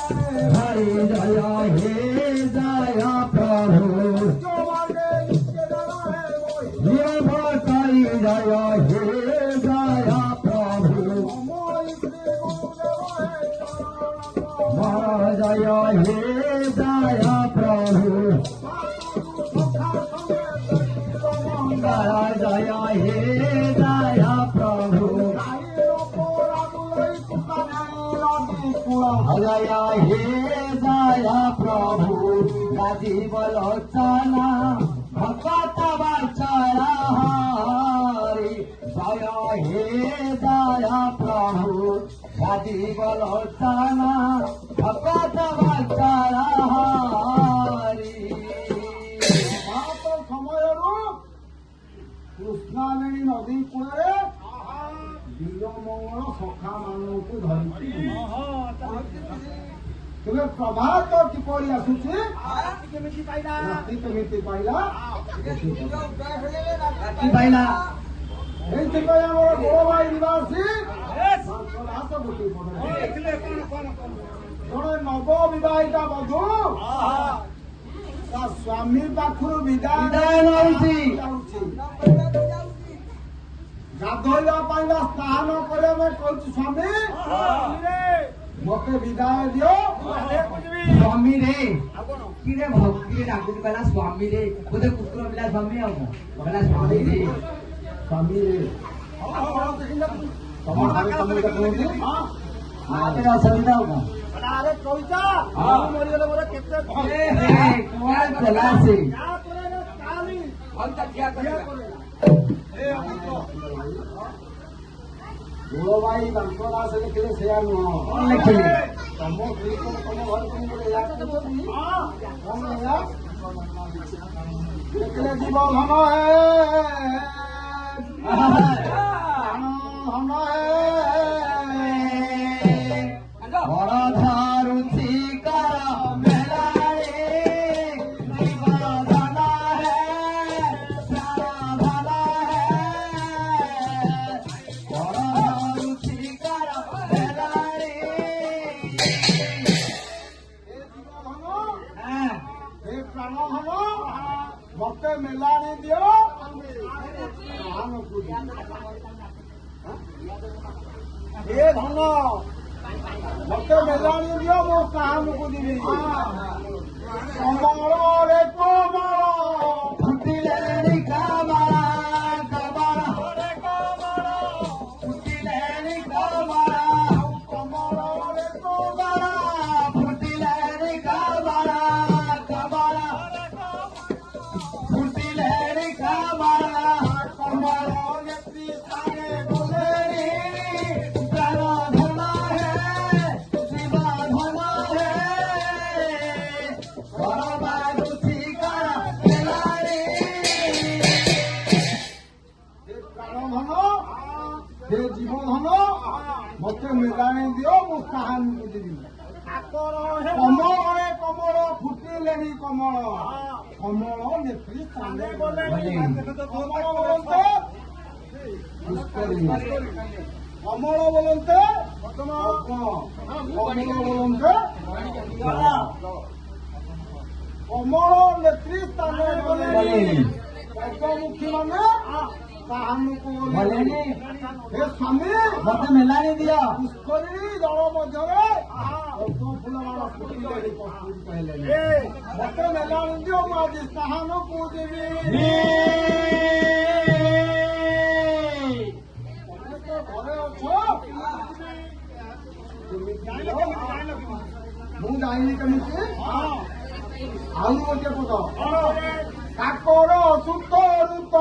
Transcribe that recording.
हरि जय हे जय प्रभु ये बताई जय हे जय प्रभु जय हे जय प्रभु जय हे जय प्रभु जय हे जय प्रभु राजीव लोचना भगत वचन हरि जय हे जय प्रभु राजीव लोचना भगत वचन हरि कृष्णावेणी नदी कूଳରେ ବୀରମଙ୍ଗଳ ସଖା ମାନଙ୍କୁ ଧରିଛି। ତେବେ ପ୍ରଭାତ କିପରି ଆସୁଛି କେମିତି ପାଇଲା ରାତି କେମିତି ପାଇଲା ପାଇଲା ଏଇଥିପାଇଁ ଆମର ଗୋଳବାଇ ନିବାସୀ ଗୋଟିଏ ଜଣେ ନବ ବିବାହିତା ବଧୂ ତା ସ୍ୱାମୀ ପାଖରୁ ବିଦାୟ ନେଉଛି ଗାଧୋଇବା ପାଇଁ ବା ସ୍ନାନ କରିବା ପାଇଁ କହୁଛି ସ୍ୱାମୀ ମତେ ବିଦାୟ ଦିଅ ସ୍ୱାମୀ ରେ କିରେ ଭକ୍ତିରେ ଡାକୁଛି କହିଲା ସ୍ୱାମୀ ରେ ବୋଧେ କୁକୁର ପିଲା ସ୍ୱାମୀ ଆଉ କହିଲା ସ୍ୱାମୀ ରେ ସ୍ୱାମୀ ରେ ତମ ଘରେ ତମେ କୁହନ୍ତି ଅସୁବିଧା ଆଉ କଣ ଆରେ କହୁଛା ମରିଗଲେ ମୋର କେତେ ଚଲା ସେ ଗୋଳବାଇ ତାଙ୍କ ଦାସ ଲେଖିଲେ ସେୟା ନୁହଁ ଲେଖିଲେ ତମ ସ୍ତ୍ରୀ ତମ ଘରେ କଣ ଲେଖିଲେ ଜୀବ ଧନ ଧନ ବଡ଼ ଧରୁଛି କର ମେଳାରେ ଜୀବନ ଧନ ପ୍ରାଣ ଧନ ବଡ଼ ଧରୁଛି କର ମେଳାରେ हे प्राण धन मते मेलाणी दियो हे धन मते मेलाणी दियो मो कान को दिबी कमल रे कमल फुटिलेनी कमला कमल रे कमल फुटिलेनी कमला कमल रे कमल फुटिलेनी कमला कमल फुटिलेनी कमला कमल नेत्री थाने बोलेरी प्राण धन है शिव धन है करबारुची कर मेलारे हे प्राण धन हे जीव धन मते मेलाणी दियो मो कान को दिबी कमल कमल फुटिलेनी कमल कमल नेत्री स्थाने कमल बोलते कमल बोलते कमल बोलते कमल नेत्री स्थाने पद्ममुखी ମାନେ କାହାଣୀକୁ बोलेनी हे ସ୍ୱାମୀ मत मेलानी दिया ପୁଷ୍କରିଣୀ ଜଳ ମଧ୍ୟରେ ପଦ୍ମ ଫୁଲମାଳ ଫୁଟିଲେଣି କସ୍ତୁରୀ କହିଲେଣି ମତେ ମେଲାଣି ଦିଅ ମୁଁ ଆଜି ସ୍ଥାନକୁ ଯିବି ତମେ ତ ଘରେ ଅଛ ମୁଁ ଜାଣିଲି କେମିତି ଆଉ ଗୋଟିଏ ପଦ କାକର ସୁତ ଋତ